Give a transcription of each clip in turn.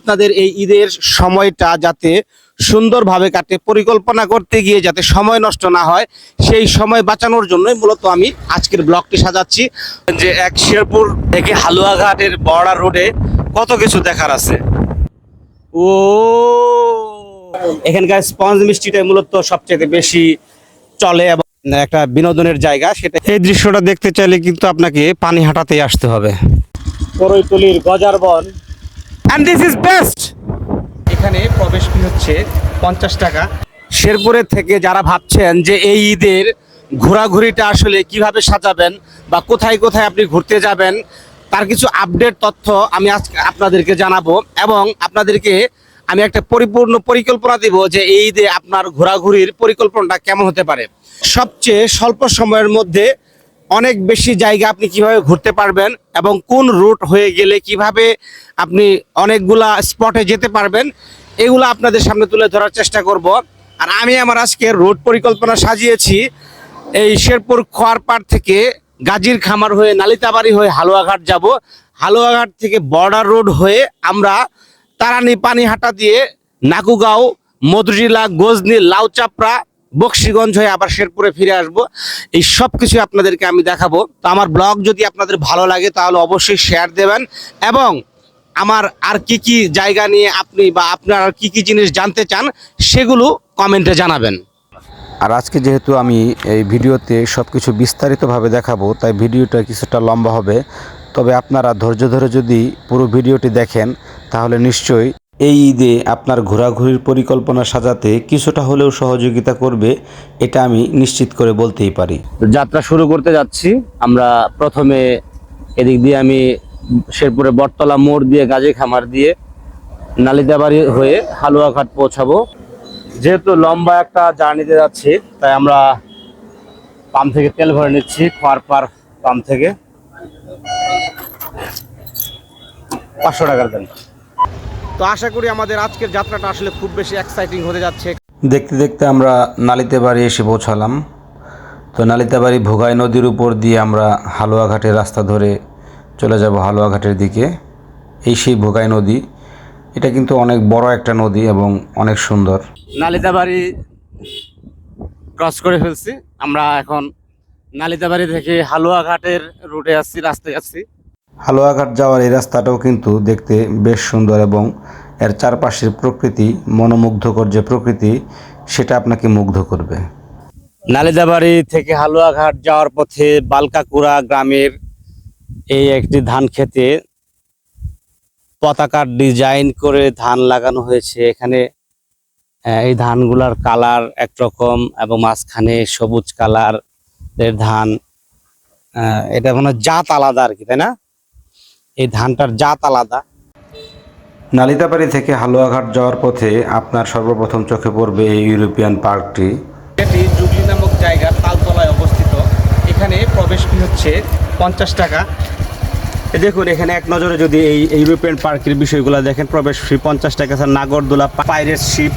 আপনাদের এই ঈদের সময়টা যাতে সুন্দরভাবে কাটে, পরিকল্পনা করতে গিয়ে যাতে সময় নষ্ট না হয়, সেই সময় বাঁচানোর জন্যই মূলত আমি আজকের ব্লগটি সাজাচ্ছি। যে এক শেরপুর থেকে হালুয়াঘাটের বর্ডার রোডে কত কিছু দেখার আছে। ও এখানকার স্পঞ্জ মিষ্টিটাই মূলত সবচেয়ে বেশি চলে এবং একটা বিনোদনের জায়গা। সেটা এই দৃশ্যটা দেখতে চাইলে কিন্তু আপনাকে পানি হাঁটাতেই আসতে হবে। করইতলির গজার বন, and this is best। এখানে প্রবেশ ফি হচ্ছে 50 টাকা। শেরপুরের থেকে যারা ভাবছেন যে এই ঈদের ঘোরাঘুরিটা আসলে কিভাবে সাজাবেন বা কোথায় কোথায় আপনি ঘুরতে যাবেন, তার কিছু আপডেট তথ্য আমি আজকে আপনাদেরকে জানাবো এবং আপনাদেরকে আমি একটা পরিপূর্ণ পরিকল্পনা দিব যে এই ঈদে আপনার ঘোরাঘুরির পরিকল্পনাটা কেমন হতে পারে। সবচেয়ে স্বল্প সময়ের মধ্যে অনেক বেশি জায়গা আপনি কিভাবে ঘুরতে পারবেন এবং কোন রুট হয়ে গেলে কিভাবে আপনি অনেকগুলা স্পটে যেতে পারবেন, এগুলো আপনাদের সামনে তুলে ধরার চেষ্টা করব। আর আমি আমার আজকের রুট পরিকল্পনা সাজিয়েছি এই শেরপুর খোয়ারপাড় থেকে গাজীর খামার হয়ে নালিতাবাড়ি হয়ে হালুয়াঘাট যাব। হালুয়াঘাট থেকে বর্ডার রোড হয়ে আমরা তারানি পানিহাটা দিয়ে নাকুগাঁও, মধুজিলা, গজনি, লাউচাপড়া, বক্সিগঞ্জ হয়ে আবার শেরপুরে ফিরে আসব। এই সব কিছু আপনাদেরকে আমি দেখাবো। তো আমার ব্লগ যদি আপনাদের ভালো লাগে তাহলে অবশ্যই শেয়ার দেবেন এবং আমার আর কি কি জায়গা নিয়ে আপনি বা আপনার আর কি কি জিনিস জানতে চান সেগুলো কমেন্টে জানাবেন। আর আজকে যেহেতু আমি এই ভিডিওতে সব কিছু বিস্তারিতভাবে দেখাবো, তাই ভিডিওটা কিছুটা লম্বা হবে। তবে আপনারা ধৈর্য ধরে যদি পুরো ভিডিওটি দেখেন তাহলে নিশ্চয়ই এই ঈদে আপনার ঘোরাঘুরির পরিকল্পনা সাজাতে কিছুটা হলেও সহযোগিতা করবে, এটা আমি নিশ্চিত করে বলতেই পারি। যাত্রা শুরু করতে যাচ্ছি আমরা। প্রথমে এদিক দিয়ে আমি শেরপুরে বটতলা মোড় দিয়ে গাজী খামার দিয়ে নালিতাবাড়ি হয়ে হালুয়াঘাট পৌঁছাবো। যেহেতু লম্বা একটা জার্নিতে যাচ্ছি তাই আমরা পাম্প থেকে তেল ভরে নিচ্ছি, খোয়ারপাড় পাম্প থেকে। 500 টাকার দেন। তো আশা করি আমাদের আজকের যাত্রাটা আসলে খুব বেশি এক্সাইটিং হতে যাচ্ছে। দেখতে দেখতে আমরা নালিতাবাড়ি এসে পৌঁছালাম। তো নালিতাবাড়ি ভোগাই নদীর উপর দিয়ে আমরা হালুয়াঘাটের রাস্তা ধরে চলে যাব হালুয়াঘাটের দিকে। এই সেই ভোগাই নদী, এটা কিন্তু অনেক বড় একটা নদী এবং অনেক সুন্দর। নালিতাবাড়ি ক্রস করে ফেলছি আমরা, এখন নালিতাবাড়ি থেকে হালুয়াঘাটের রুটে আসছি, রাস্তায় আসছি। হালুয়াঘাট যাওয়ার এই রাস্তাটাও কিন্তু দেখতে বেশ সুন্দর এবং এর চারপাশের প্রকৃতি, মনোমুগ্ধকর যে প্রকৃতি, সেটা আপনাকে মুগ্ধ করবে। নালিতাবাড়ি থেকে হালুয়াঘাট যাওয়ার পথে বালকাকুড়া গ্রামের এই একটি ধান খেতে পতাকার ডিজাইন করে ধান লাগানো হয়েছে। এখানে এই ধানগুলার কালার একরকম এবং মাঝখানে সবুজ কালার এর ধান। এটা কোনো জাত আলাদা আর কি, তাই না? এই ধানটার জাত আলাদা। নালিতাবাড়ি থেকে হালুয়াঘাট যাওয়ার পথে আপনার সর্বপ্রথম চোখে পড়বে এই ইউরোপিয়ান পার্কটি। এটি জুগলি নামক জায়গার তালতলায় অবস্থিত। এখানে প্রবেশ ফি হচ্ছে 50 টাকা। দেখুন এখানে এক নজরে যদি এই ইউরোপিয়ান পার্কের বিষয়গুলো দেখেন, প্রবেশ ফি 50 টাকা। নাগরদোলা, pirate sheep,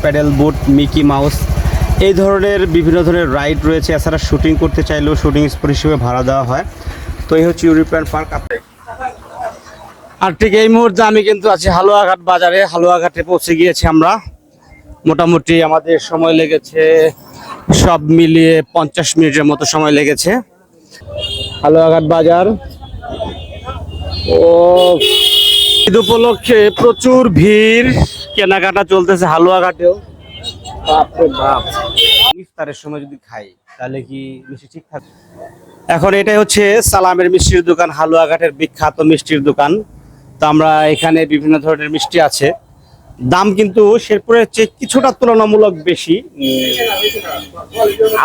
pedal boat, Mickey mouse, এই ধরনের বিভিন্ন ধরনের রাইড রয়েছে। এছাড়া শুটিং করতে চাইলেও শুটিং স্পট হিসেবে ভাড়া দেওয়া হয়। তো এই হচ্ছে ইউরোপিয়ান পার্ক। আর ঠিক এই মুহূর্তে আমি কিন্তু আছি হালুয়াঘাট বাজারে। হালুয়াঘাটে পৌঁছে গিয়েছি আমরা। মোটামুটি আমাদের সময় লেগেছে সব মিলিয়ে 50 মিনিটের মতো সময় লেগেছে। হালুয়াঘাট বাজার। ও ঈদ উপলক্ষে প্রচুর ভিড়, কেনাকাটা চলতেছে হালুয়াঘাটেও। বাপরে বাপ, ইফতারের সময় যদি খাই তাহলে কি মিষ্টি ঠিক থাকবে? এখন এটাই হচ্ছে সালামের মিষ্টির দোকান, হালুয়াঘাটের বিখ্যাত মিষ্টির দোকান। তো আমরা এখানে বিভিন্ন ধরনের মিষ্টি আছে। দাম কিন্তু শেরপুরের চেয়ে কিছুটা তুলনামূলক বেশি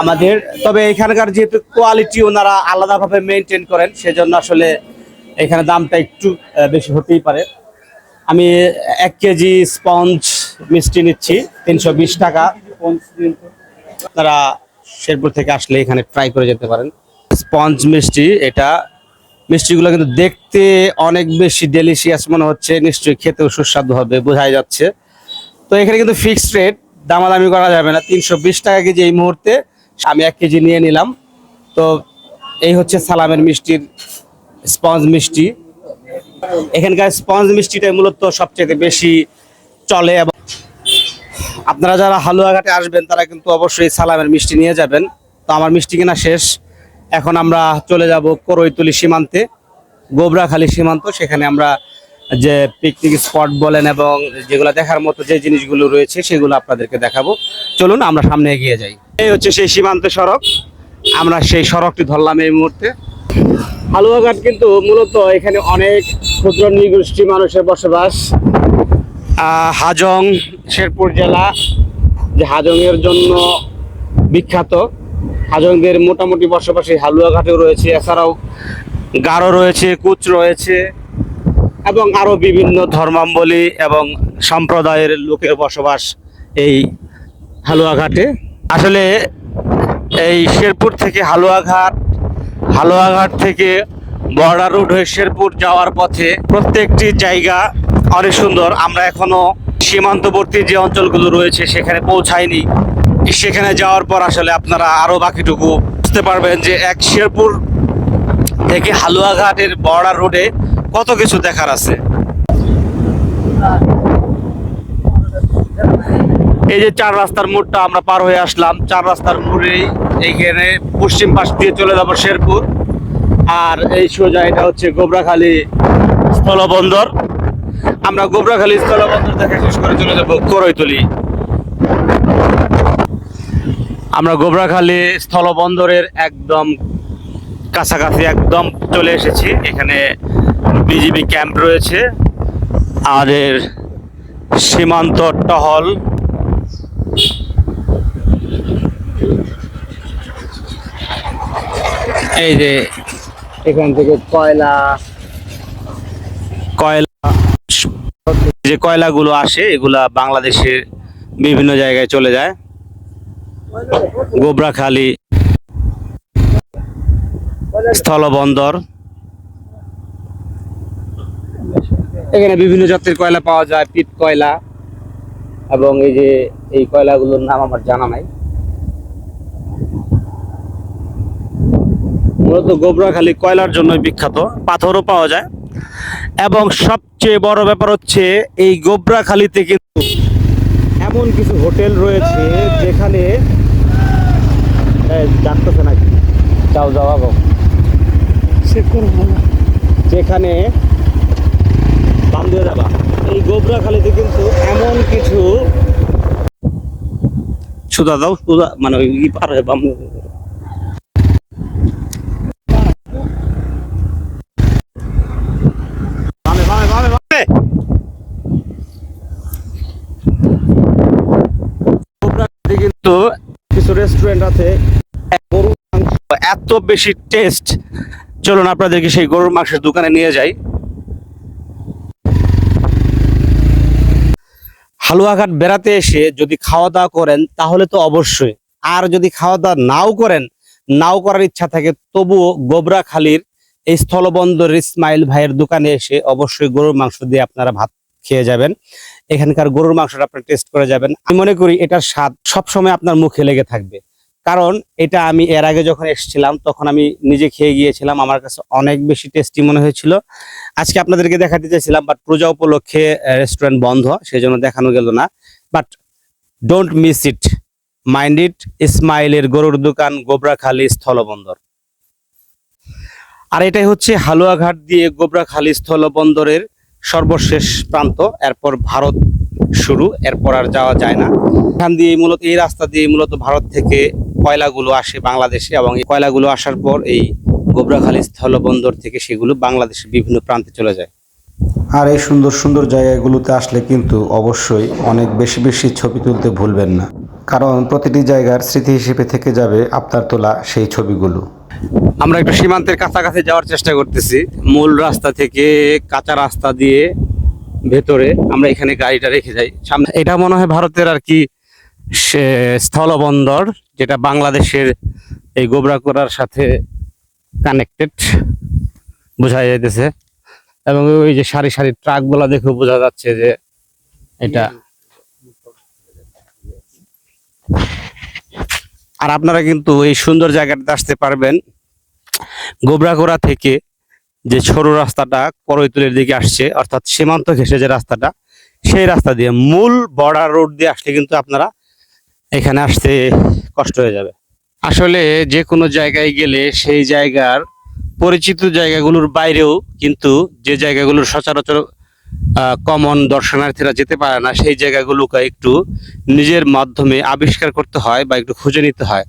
আমাদের। তবে এখানকার যেহেতু কোয়ালিটি ওনারা আলাদাভাবে মেনটেন করেন, সেজন্য আসলে এখানে দামটা একটু বেশি হতেই পারে। আমি 1 কেজি স্পঞ্জ মিষ্টি নিচ্ছি 320 টাকা। আপনারা শেরপুর থেকে আসলে এখানে ট্রাই করে যেতে পারেন স্পঞ্জ মিষ্টি। এটা মিষ্টিগুলো কিন্তু দেখতে অনেক বেশি ডেলিশিয়াস মনে হচ্ছে, নিশ্চয়ই খেতেও সুস্বাদু হবে, বোঝাই যাচ্ছে। তো এখানে কিন্তু ফিক্সড রেট, দামাদামি করা যাবে না। 320 টাকা কেজি এই মুহূর্তে। আমি 1 কেজি নিয়ে নিলাম। তো এই হচ্ছে সালামের মিষ্টির স্পঞ্জ মিষ্টি। এখানকার স্পঞ্জ মিষ্টিটাই মূলত সবচেয়ে বেশি চলে। এবং আপনারা যারা হালুয়াঘাটে আসবেন তারা কিন্তু অবশ্যই সালামের মিষ্টি নিয়ে যাবেন। তো আমার মিষ্টি কেনা শেষ, এখন আমরা চলে যাব করইতলি সীমান্তে, গোবরাখালী সীমান্ত। সেখানে আমরা যে পিকনিক স্পট বলেন এবং যেগুলো দেখার মতো যে জিনিসগুলো রয়েছে সেগুলো আপনাদেরকে দেখাবো। চলুন আমরা সামনে এগিয়ে যাই। এই হচ্ছে সেই সীমান্ত সড়ক, আমরা সেই সড়কটি ধরলাম এই মুহূর্তে। হালুয়াঘাট কিন্তু মূলত এখানে অনেক ক্ষুদ্র নৃগোষ্ঠী মানুষের বসবাস। হাজং শেরপুর জেলা যে হাজংয়ের জন্য বিখ্যাত, হাজংদের মোটামুটি বসবাস এই হালুয়াঘাটেও রয়েছে। এছাড়াও গারো রয়েছে, কুচ রয়েছে এবং আরও বিভিন্ন ধর্মাবলম্বী এবং সম্প্রদায়ের লোকের বসবাস এই হালুয়াঘাটে। আসলে এই শেরপুর থেকে হালুয়াঘাট থেকে বর্ডার রোড হয়ে শেরপুর যাওয়ার পথে প্রত্যেকটি জায়গা অনেক সুন্দর। আমরা এখনো সীমান্তবর্তী যে অঞ্চলগুলো রয়েছে সেখানে পৌঁছাইনি। সেখানে যাওয়ার পর আসলে আপনারা আরো বাকিটুকু বুঝতে পারবেন যে এক শেরপুর থেকে হালুয়াঘাটের বর্ডার রোডে কত কিছু দেখার আছে। এই যে 4 রাস্তার মোড়টা আমরা পার হয়ে আসলাম। 4 রাস্তার মোড়ে এইখানে পশ্চিম পাশ দিয়ে চলে যাব শেরপুর, আর এই সোজা এটা হচ্ছে গোবরাখালী স্থলবন্দর। আমরা গোবরাখালী স্থলবন্দর দেখা শেষ করে চলে যাব করইতলি। আমরা গোবরাখালী স্থলবন্দরের একদম কাছাকাছি একদম চলে এসেছি। এখানে বিজিবি ক্যাম্প রয়েছে, আমাদের সীমান্ত টহল। এই যে এখান থেকে যে কয়লাগুলো আসে এগুলা বাংলাদেশের বিভিন্ন জায়গায় চলে যায়। গোবরাখালী স্থলবন্দর, এখানে বিভিন্ন জাতের কয়লা পাওয়া যায়, পিট কয়লা। এবং এই যে এই কয়লাগুলোর নাম আমার জানা নাই। মূলত গোবরাখালী কয়লার জন্য বিখ্যাত, পাথরও পাওয়া যায়। এবং সবচেয়ে বড় ব্যাপার হচ্ছে এই গোবরাখালীতে কিন্তু এমন কিছু হোটেল রয়েছে যেখানে ডাকতেছে নাকি যাও যেখানে বাম দিয়ে যাবা। এই গোবরাখালীতে কিন্তু এমন কিছু সুদা দাও সুদা মানে ওই পার হয়ে বাম কিন্তু কিছু রেস্টুরেন্ট আছে গরুর মাংস এত বেশি টেস্ট। চলুন আপনাদেরকে সেই গরুর মাংসের দোকানে নিয়ে যাই। হালুয়াঘাট বেড়াতে এসে যদি খাওয়া দাওয়া করেন তাহলে তো অবশ্যই, আর যদি খাওয়া দাওয়া নাও করার ইচ্ছা থাকে তবুও গোবরাখালীর এই স্থলবন্দর ইসমাইল ভাইয়ের দোকানে এসে অবশ্যই গরুর মাংস দিয়ে আপনারা ভাত খেয়ে যাবেন। এখানকার গরুর মাংসটা আপনারা টেস্ট করে যাবেন। আমি মনে করি এটার স্বাদ সবসময় আপনার মুখে লেগে থাকবে, কারণ এটা আমি এর আগে যখন এসেছিলাম তখন আমি নিজে খেয়ে গিয়েছিলাম, আমার কাছে অনেক বেশি টেস্টি মনে হয়েছিল। আজকে আপনাদেরকে দেখাতে চাইছিলাম, বাট পূজা উপলক্ষে রেস্টুরেন্ট বন্ধ, সেই জন্য দেখানো গেল না। But don't miss it, mind it, ইসমাইলের গরুর দোকান, গোবরাখালী স্থলবন্দর। আর এটাই হচ্ছে হালুয়াঘাট দিয়ে গোবরাখালী স্থলবন্দরের সর্বশেষ প্রান্ত। এরপর ভারত শুরু, এরপর আর যাওয়া যায় না। এখান দিয়ে মূলত এই রাস্তা দিয়ে মূলত ভারত থেকে কয়লাগুলো আসে বাংলাদেশে, এবং এই কয়লাগুলো আসার পর এই গোবরাখালী স্থলবন্দর থেকে সেগুলো বাংলাদেশের বিভিন্ন প্রান্তে চলে যায়। আর এই সুন্দর সুন্দর জায়গাগুলোতে আসলে কিন্তু অবশ্যই অনেক বেশি বেশি ছবি তুলতে ভুলবেন না, কারণ প্রতিটি জায়গার স্মৃতি হিসেবে থেকে যাবে আপনার তোলা সেই ছবিগুলো। আমরা একটু সীমান্তের কাছাকাছি যাওয়ার চেষ্টা করতেছি, মূল রাস্তা থেকে কাঁচা রাস্তা দিয়ে ভেতরে আমরা এখানে গাড়িটা রেখে যাই সামনে। এটা মনে হয় ভারতের আর কি স্থলবন্দর, যেটা বাংলাদেশের এই গোবরাকোড়ার সাথে কানেক্টেড বোঝা যাইতেছে। এবং ওই যে সারি সারি ট্রাক গুলা দেখে বোঝা যাচ্ছে যে এটা। আর আপনারা কিন্তু এই সুন্দর জায়গাটাতে আসতে পারবেন গোবরাকোড়া থেকে যে সরু রাস্তাটা করইতুলির দিকে আসছে, অর্থাৎ সীমান্ত ঘেঁষে যে রাস্তাটা, সেই রাস্তা দিয়ে মূল বর্ডার রোড দিয়ে আসলে কিন্তু আপনারা এখানে আসতে কষ্ট হয়ে যাবে। আসলে যে কোনো জায়গায় গেলে সেই জায়গার পরিচিত জায়গাগুলোর বাইরেও কিন্তু যে জায়গাগুলোর সচরাচর কমন দর্শনার্থীরা যেতে পারে না, সেই জায়গাগুলোকে একটু নিজের মাধ্যমে আবিষ্কার করতে হয় বা একটু খুঁজে নিতে হয়।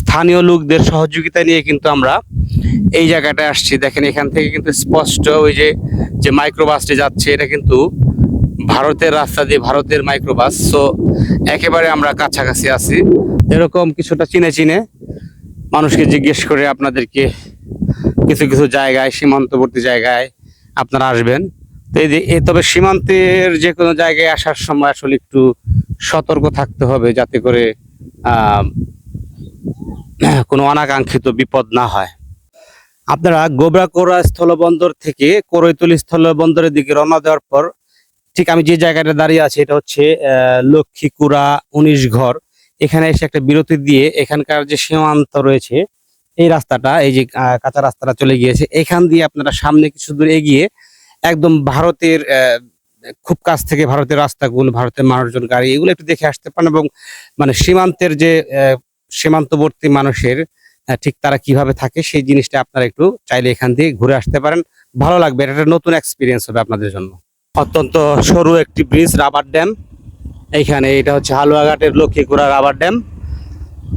স্থানীয় লোকদের সহযোগিতা নিয়ে কিন্তু আমরা এই জায়গাটায় আসছি। দেখেন এখান থেকে কিন্তু স্পষ্ট ওই যে যে মাইক্রোবাসটি যাচ্ছে, এটা কিন্তু ভারতের রাস্তা দিয়ে ভারতের মাইক্রোবাস। সো একেবারে আমরা কাছাকাছি আছি। এরকম কিছুটা চিনে চিনে মানুষকে জিজ্ঞেস করে আপনাদেরকে কিছু কিছু জায়গায়, সীমান্তবর্তী জায়গায় আপনারা আসবেন। তো এই যে তবে সীমান্তের যে কোনো জায়গায় আসার সময় আসলে একটু সতর্ক থাকতে হবে, যাতে করে কোনো অনাকাঙ্ক্ষিত বিপদ না হয়। আপনারা গোবরাকোড়া স্থলবন্দর থেকে করইতুলি স্থলবন্দরের দিকে রওনা দেওয়ার পর ঠিক আমি যে জায়গাটা দাঁড়িয়ে আছি, এটা হচ্ছে লক্ষ্মীকুড়া 19 ঘর। এখানে এসে একটা বিরতি দিয়ে এখানকার যে সীমান্ত রয়েছে, এই রাস্তাটা, এই যে কাঁচা রাস্তাটা চলে গিয়েছে, এখান দিয়ে আপনারা সামনে কিছু দূর এগিয়ে একদম ভারতের খুব কাছ থেকে ভারতের রাস্তাগুলো, ভারতের মানুষজন, গাড়ি, এগুলো একটু দেখে আসতে পারেন। এবং মানে সীমান্তের যে সীমান্তবর্তী মানুষের ঠিক তারা কিভাবে থাকে সেই জিনিসটা আপনারা একটু চাইলে এখান দিয়ে ঘুরে আসতে পারেন। ভালো লাগবে, এটা একটা নতুন এক্সপিরিয়েন্স হবে আপনাদের জন্য। অত্যন্ত সরু একটি ব্রিজ, রাবার ড্যাম। এইখানে এটা হচ্ছে হালুয়াঘাটের লক্ষ্মীকুড়া রাবার ড্যাম।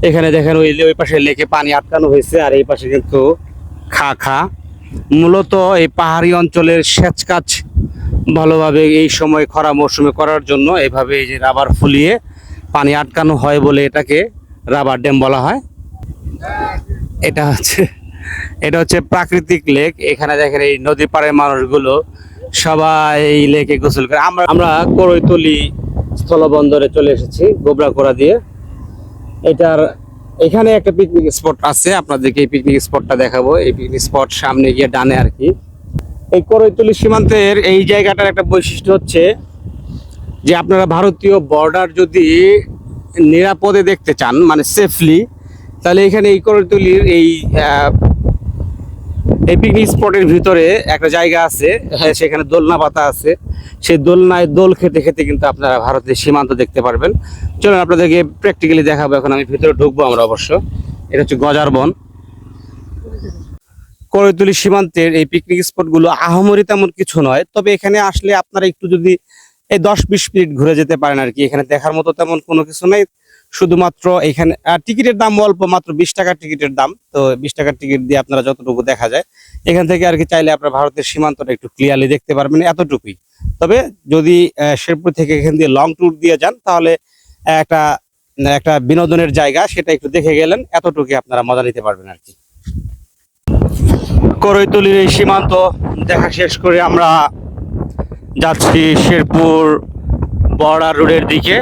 এখানে দেখেন ওই পাশে লেকে পানি আটকানো হয়েছে, আর এই পাশে কিন্তু খা মূলত এই পাহাড়ি অঞ্চলের সেচ কাজ ভালোভাবে এই সময় খরা মৌসুমে করার জন্য এইভাবে এই যে রাবার ফুলিয়ে পানি আটকানো হয় বলে এটাকে রাবার ড্যাম বলা হয়। এটা হচ্ছে প্রাকৃতিক লেক। এখানে দেখেন এই নদী পাড়ের মানুষগুলো সবাই এই লেকে গোসল করে। আমরা করইতুলি স্থলবন্দরে চলে এসেছি গোবরাকোড়া দিয়ে। এখানে একটা পিকনিক স্পট আছে, আপনাদেরকে এই পিকনিক স্পটটা দেখাবো। এই পিকনিক স্পট সামনে গিয়ে ডানে আর কি। এই করইতুলি সীমান্তের এই জায়গাটার একটা বৈশিষ্ট্য হচ্ছে যে আপনারা ভারতীয় বর্ডার যদি নিরাপদে দেখতে চান, মানে সেফলি, তাহলে এখানে এই করইতুলির এই পিকনিক স্পটের ভিতরে একটা জায়গা আছে, সেখানে দোলনা পাতা আছে। সেই দোলনায় দোল খেতে খেতে কিন্তু আপনারা ভারতের সীমান্ত দেখতে পারবেন। চলুন আপনাদেরকে প্র্যাকটিক্যালি দেখাবো। এখন আমি ভিতরে ঢুকবো আমরা অবশ্য। এটা হচ্ছে গজার বন। করইতুলি সীমান্তের এই পিকনিক স্পটগুলো আহামরি তেমন কিছু নয়, তবে এখানে আসলে আপনারা একটু যদি এই 10-20 মিনিট ঘুরে যেতে পারেন আর কি। এখানে দেখার মতো তেমন কোনো কিছু নেই, শুধুমাত্র এখানে টিকিটের দাম অল্প, মাত্র 20 টাকার টিকিটের দাম। তো 20 টাকার টিকিট দিয়ে আপনারা যতটুকু দেখা যায় এখান থেকে আর কি, চাইলে আপনারা ভারতের সীমান্তটা একটু ক্লিয়ারলি দেখতে পারবেন, এতটুকুই। তবে যদি শেরপুর থেকে এখান দিয়ে লং ট্যুর দিয়ে যান, তাহলে একটা বিনোদনের জায়গা, সেটা একটু দেখে গেলেন, এতটুকুই আপনারা মজা নিতে পারবেন আর কি। করইতুলির এই সীমান্ত দেখা শেষ করে আমরা যাচ্ছি শেরপুর বর্ডার রোডের দিকে।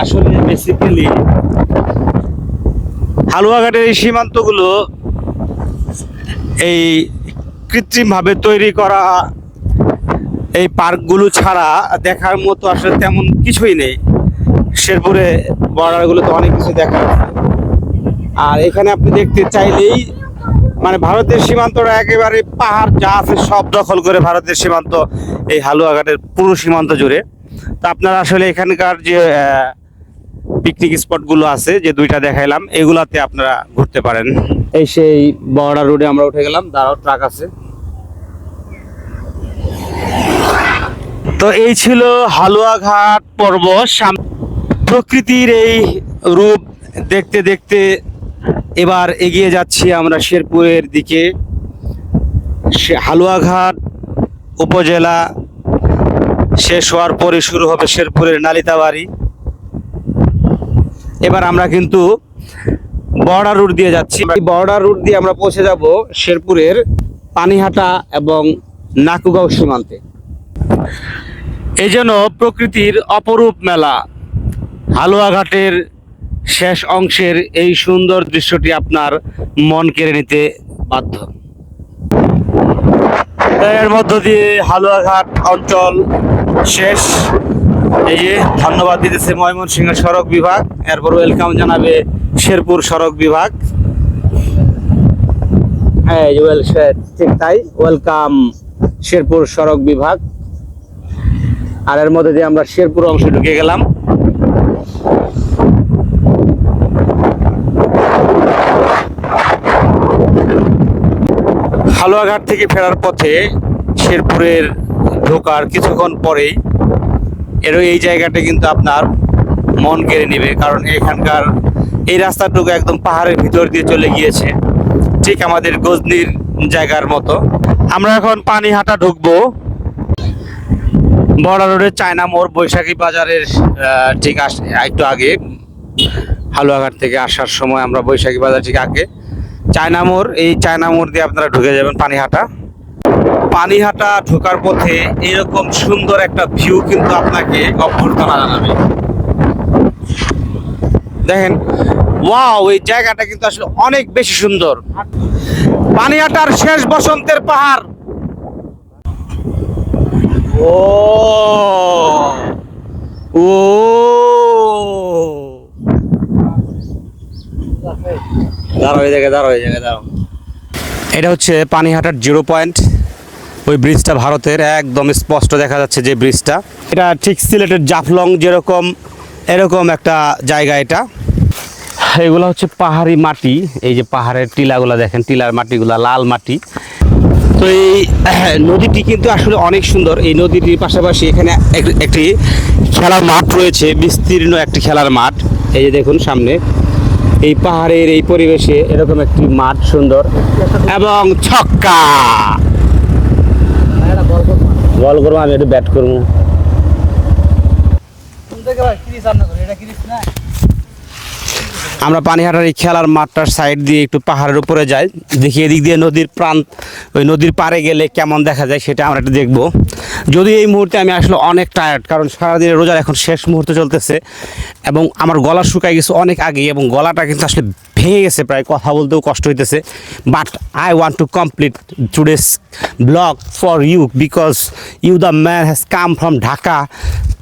আসলে বেসিক্যালি হালুয়াঘাটের এই সীমান্তগুলো এই কৃত্রিমভাবে তৈরি করা এই পার্কগুলো ছাড়া দেখার মতো আসলে তেমন কিছুই নেই। শেরপুরে বর্ডারগুলোতে অনেক কিছু দেখার আছে। আর এখানে আপনি দেখতে চাইলেই মানে ভারতের সীমান্তটা একেবারে পাহাড় যা আছে সব দখল করে ভারতের সীমান্ত, এই হালুয়াঘাটের পুরো সীমান্ত জুড়ে। তো আপনারা আসলে এখানকার যে পিকনিক স্পটগুলো আছে, যে দুইটা দেখাইলাম, এগুলাতে আপনারা ঘুরতে পারেন। এই সেই বর্ডার রোডে আমরা উঠে গেলাম, দাঁড়াও, ট্রাক আছে। তো এই ছিল হালুয়াঘাট পর্ব। প্রকৃতির এই রূপ দেখতে দেখতে এবার এগিয়ে যাচ্ছি আমরা শেরপুরের দিকে। হালুয়াঘাট উপজেলা শেষ হওয়ার পরে শুরু হবে শেরপুরের নালিতাবাড়ি। এবার আমরা কিন্তু বর্ডার রুট দিয়ে যাচ্ছি। এই বর্ডার রুট দিয়ে আমরা পৌঁছে যাব শেরপুরের পানিহাটা এবং নাকুগাঁও সীমান্তে। এই জন্য প্রকৃতির অপরূপ মেলা, হালুয়াঘাটের শেষ অংশের এই সুন্দর দৃশ্যটি আপনার মন কেড়ে নিতে বাধ্য। এর মধ্য দিয়ে হালুয়াঘাট অঞ্চল শেষ। এই যে ধন্যবাদ দিতেছে ময়মনসিংহ সড়ক বিভাগ, এরপর ওয়েলকাম জানাবে শেরপুর সড়ক বিভাগ। হ্যাঁ ঠিক তাই, ওয়েলকাম শেরপুর সড়ক বিভাগ। আর এর মধ্যে দিয়ে আমরা শেরপুর অংশে ঢুকে গেলাম। হালুয়াঘাট থেকে ফেরার পথে শেরপুরের ঢোকার কিছুক্ষণ পরেই এই জায়গাটা কিন্তু আপনার মন কেড়ে নেবে, কারণ এখানকার এই রাস্তাটুকু একদম পাহাড়ের ভিতর দিয়ে চলে গিয়েছে, ঠিক আমাদের গজনির জায়গার মতো। আমরা এখন পানিহাটা ঢুকবো। বড় রোডের চায়না মোড় বৈশাখী বাজারের ঠিক একটু আগে, হালুয়াঘাট থেকে আসার সময় আমরা বৈশাখী বাজার ঠিক আগে চায়না মোড়, এই চায়না মোড় দিয়ে আপনারা ঢুকে যাবেন পানিহাটা। পানিহাটা ঢোকার পথে এরকম সুন্দর একটা ভিউ কিন্তু আপনাকে অভ্যর্থনা জানাবে। দেখেন, ওয়াও, এই জায়গাটা কিন্তু আসলে অনেক বেশি সুন্দর। পানিহাটার শেষ বসন্তের পাহাড়। ও ও দাঁড়াও। এটা হচ্ছে পানিহাটার 0 পয়েন্ট। ওই ব্রিজটা ভারতের, একদম স্পষ্ট দেখা যাচ্ছে যে ব্রিজটা। এটা ঠিক সিলেটের জাফলং যেরকম, এরকম একটা জায়গা এটা। এগুলো হচ্ছে পাহাড়ি মাটি, এই যে পাহাড়ের টিলাগুলো দেখেন, টিলার মাটিগুলা লাল মাটি। তো এই নদীটি কিন্তু আসলে অনেক সুন্দর। এই নদীটির পাশাপাশি এখানে একটি খেলার মাঠ রয়েছে, বিস্তীর্ণ একটি খেলার মাঠ। এই যে দেখুন সামনে এই পাহাড়ের এই পরিবেশে এরকম একটি মাঠ সুন্দর, এবং ছক্কা বল করবো, আমি একটু ব্যাট করবো। আমরা পানিহাটার এই খেলার মাঠটার সাইড দিয়ে একটু পাহাড়ের উপরে যাই, দেখি এদিক দিয়ে নদীর প্রান্ত, ওই নদীর পাড়ে গেলে কেমন দেখা যায় সেটা আমরা একটু দেখবো। যদি এই মুহূর্তে আমি আসলে অনেক টায়ার্ড, কারণ সারাদিনের রোজার এখন শেষ মুহূর্তে চলতেছে, এবং আমার গলা শুকাই গেছে অনেক আগেই, এবং গলাটা কিন্তু আসলে ভেঙে গেছে, প্রায় কথা বলতেও কষ্ট হইতেছে। But I want to complete today's blog for you, because you the man has come from Dhaka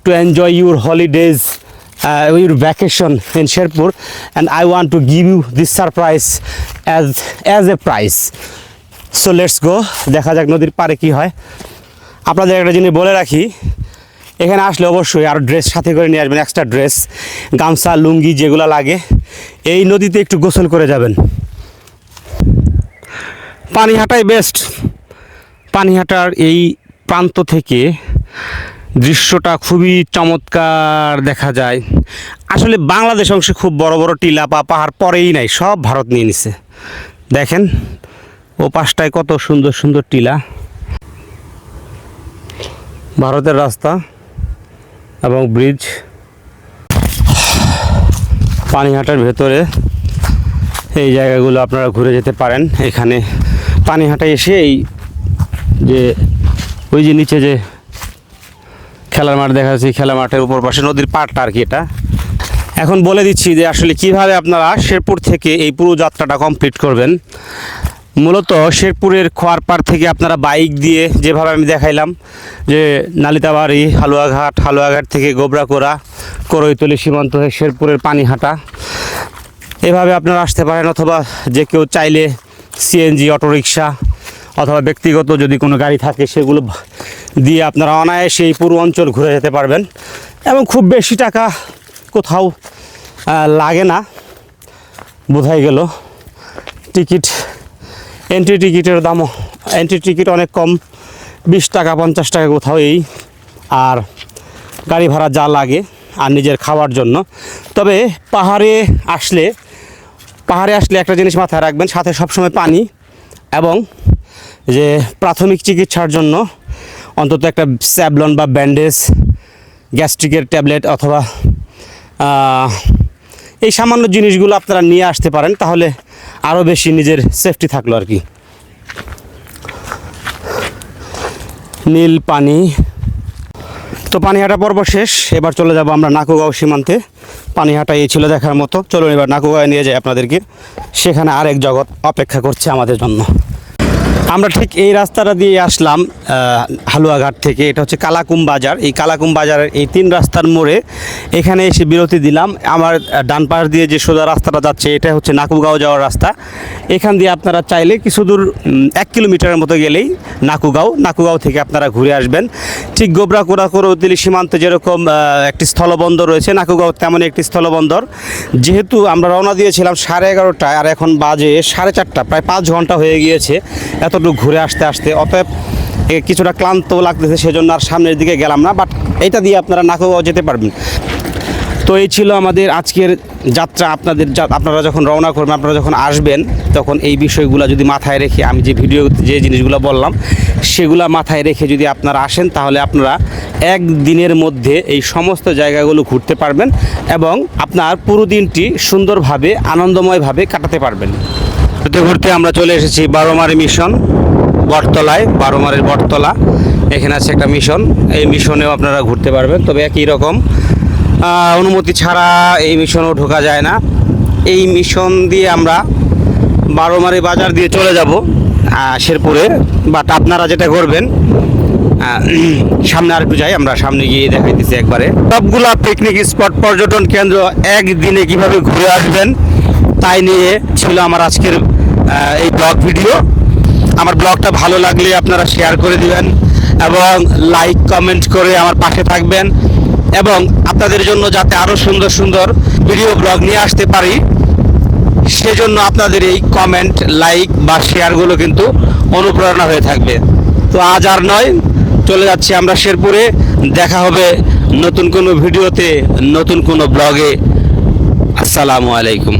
to enjoy your holidays, your vacation in Sherpur, and I want to give you this surprise as a prize. So let's go, দেখা যাক নদীর পাড়ে কি হয়। আপনাদের একটা জিনিস বলে রাখি, এখানে আসলে অবশ্যই আরও ড্রেস সাথে করে নিয়ে আসবেন, এক্সট্রা ড্রেস, গামছা, লুঙ্গি যেগুলো লাগে। এই নদীতে একটু গোসল করে যাবেন। পানিহাটাই বেস্ট। পানিহাটার এই প্রান্ত থেকে দৃশ্যটা খুবই চমৎকার দেখা যায়। আসলে বাংলাদেশ অংশে খুব বড় বড় টিলা বা পাহাড় পরেই নাই, সব ভারত নিয়ে নিছে। দেখেন ও পাশটায় কত সুন্দর সুন্দর টিলা, ভারতের রাস্তা এবং ব্রিজ। পানিহাটার ভেতরে এই জায়গাগুলো আপনারা ঘুরে যেতে পারেন। এখানে পানিহাটায় এসে এই যে ওই যে নিচে যে খেলার মাঠ দেখা যাচ্ছে, খেলার মাঠের উপর পাশে নদীর পাড়টা আর কি এটা। এখন বলে দিচ্ছি যে আসলে কিভাবে আপনারা শেরপুর থেকে এই পুরো যাত্রাটা কমপ্লিট করবেন। মূলত শেরপুরের খোয়ারপাড় থেকে আপনারা বাইক দিয়ে, যেভাবে আমি দেখাইলাম, যে নালিতাবাড়ি, হালুয়াঘাট থেকে গোবরাকোড়া, করইতলি সীমান্ত হয়ে শেরপুরের পানিহাটা, এভাবে আপনারা আসতে পারেন। অথবা যে কেউ চাইলে সিএনজি, অটোরিকশা অথবা ব্যক্তিগত যদি কোনো গাড়ি থাকে সেগুলো দিয়ে আপনারা অনায়াসে এই পুরো অঞ্চল ঘুরে যেতে পারবেন, এবং খুব বেশি টাকা কোথাও লাগে না, বোঝাই গেল। এন্ট্রি টিকিটের দামও, এন্ট্রি টিকিট অনেক কম, 20 টাকা 50 টাকা কোথাও এই, আর গাড়ি ভাড়া যা লাগে আর নিজের খাওয়ার জন্য। তবে পাহাড়ে আসলে একটা জিনিস মাথায় রাখবেন, সাথে সবসময় পানি, এবং যে প্রাথমিক চিকিৎসার জন্য অন্তত একটা স্যাভলন বা ব্যান্ডেজ, গ্যাস্ট্রিকের ট্যাবলেট, অথবা এই সামান্য জিনিসগুলো আপনারা নিয়ে আসতে পারেন, তাহলে আরও বেশি নিজের সেফটি থাকলো আর কি। নীল পানি। তো পানিহাটা পর্ব শেষ, এবার চলে যাব আমরা নাকুগাঁও সীমান্তে। পানিহাটা এই ছিল দেখার মতো, চলুন এবার নাকুগাঁও নিয়ে যাই আপনাদেরকে, সেখানে আরেক জগৎ অপেক্ষা করছে আমাদের জন্য। আমরা ঠিক এই রাস্তাটা দিয়ে আসলাম হালুয়াঘাট থেকে। এটা হচ্ছে কালাকুম বাজার। এই কালাকুম বাজারের এই 3 রাস্তার মোড়ে এখানে এসে বিরতি দিলাম। আমার ডান পাশ দিয়ে যে সোজা রাস্তাটা যাচ্ছে এটা হচ্ছে নাকুগাঁও যাওয়ার রাস্তা। এখান দিয়ে আপনারা চাইলে কিছু দূর 1 কিলোমিটারের মতো গেলেই নাকুগাঁও থেকে আপনারা ঘুরে আসবেন। ঠিক গোবরাকুড়া করৌতলি সীমান্তে যেরকম একটি স্থলবন্দর রয়েছে, নাকুগাঁও তেমন একটি স্থলবন্দর। যেহেতু আমরা রওনা দিয়েছিলাম 11:30টায়, আর এখন বাজে 4:30, প্রায় 5 ঘন্টা হয়ে গিয়েছে এতটুকু ঘুরে আসতে আসতে। অতএব কিছুটা ক্লান্ত লাগতেছে, সেজন্য আর সামনের দিকে গেলাম না, বাট এটা দিয়ে আপনারা নাকুগাঁও যেতে পারবেন। তো এই ছিল আমাদের আজকের যাত্রা। আপনারা যখন রওনা করবেন, আপনারা যখন আসবেন, তখন এই বিষয়গুলো যদি মাথায় রেখে, আমি যে যে জিনিসগুলো বললাম সেগুলো মাথায় রেখে যদি আপনারা আসেন, তাহলে আপনারা একদিনের মধ্যে এই সমস্ত জায়গাগুলো ঘুরতে পারবেন এবং আপনার পুরো দিনটি সুন্দরভাবে আনন্দময়ভাবে কাটাতে পারবেন। ঘুরতে ঘুরতে আমরা চলে এসেছি 12 মিশন বটতলায়। 12 বটতলা, এখানে আছে একটা মিশন। এই মিশনেও আপনারা ঘুরতে পারবেন, তবে একই রকম অনুমতি ছাড়া এই মিশনেও ঢোকা যায় না। এই মিশন দিয়ে আমরা 12 বাজার দিয়ে চলে যাব শেরপুরে। বাট আপনারা যেটা করবেন, সামনে আর একটু যাই, আমরা সামনে গিয়ে দেখাইতেছি একবারে সবগুলা পিকনিক স্পট, পর্যটন কেন্দ্র একদিনে কিভাবে ঘুরে আসবেন তাই নিয়ে ছিল আমার আজকের এই ব্লগ ভিডিও। আমার ব্লগটা ভালো লাগলে আপনারা শেয়ার করে দিবেন এবং লাইক কমেন্ট করে আমার পাশে থাকবেন, এবং আপনাদের জন্য যাতে আরও সুন্দর সুন্দর ভিডিও ব্লগ নিয়ে আসতে পারি, সেজন্য আপনাদের এই কমেন্ট, লাইক বা শেয়ারগুলো কিন্তু অনুপ্রেরণা হয়ে থাকবে। তো আজ আর নয়, চলে যাচ্ছি আমরা শেরপুরে। দেখা হবে নতুন কোনো ভিডিওতে, নতুন কোনো ব্লগে। আসসালামু আলাইকুম।